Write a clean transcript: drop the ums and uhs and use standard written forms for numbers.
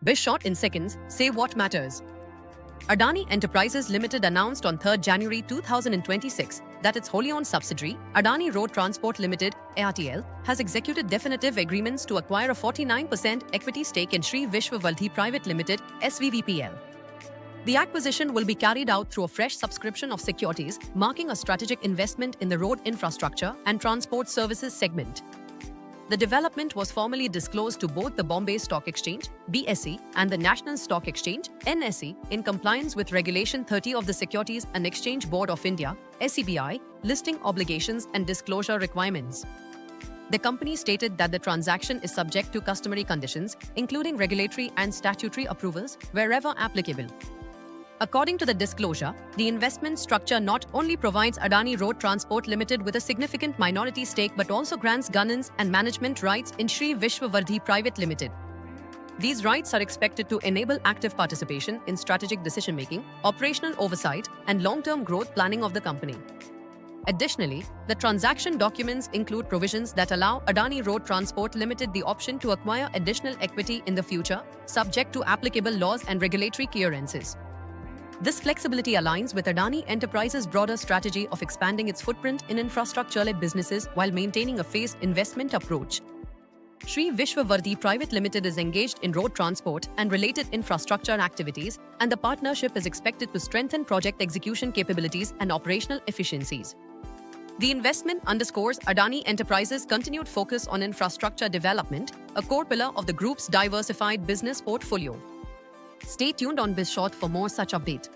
Be short in seconds, say what matters. Adani Enterprises Limited announced on 3rd January 2026 that its wholly owned subsidiary, Adani Road Transport Limited (ARTL), has executed definitive agreements to acquire a 49% equity stake in Shree Vishwavardhi Private Limited (SVVPL). The acquisition will be carried out through a fresh subscription of securities, marking a strategic investment in the road infrastructure and transport services segment. The development was formally disclosed to both the Bombay Stock Exchange (BSE) and the National Stock Exchange (NSE) in compliance with Regulation 30 of the Securities and Exchange Board of India (SEBI) listing obligations and disclosure requirements. The company stated that the transaction is subject to customary conditions, including regulatory and statutory approvals wherever applicable. According to the disclosure, the investment structure not only provides Adani Road Transport Limited with a significant minority stake but also grants governance and management rights in Shree Vishwavardhi Private Limited. These rights are expected to enable active participation in strategic decision-making, operational oversight, and long-term growth planning of the company. Additionally, the transaction documents include provisions that allow Adani Road Transport Limited the option to acquire additional equity in the future, subject to applicable laws and regulatory clearances. This flexibility aligns with Adani Enterprises' broader strategy of expanding its footprint in infrastructure-led businesses while maintaining a phased investment approach. Shree Vishwavardhi Private Limited is engaged in road transport and related infrastructure activities, and the partnership is expected to strengthen project execution capabilities and operational efficiencies. The investment underscores Adani Enterprises' continued focus on infrastructure development, a core pillar of the group's diversified business portfolio. Stay tuned on BizShort for more such updates.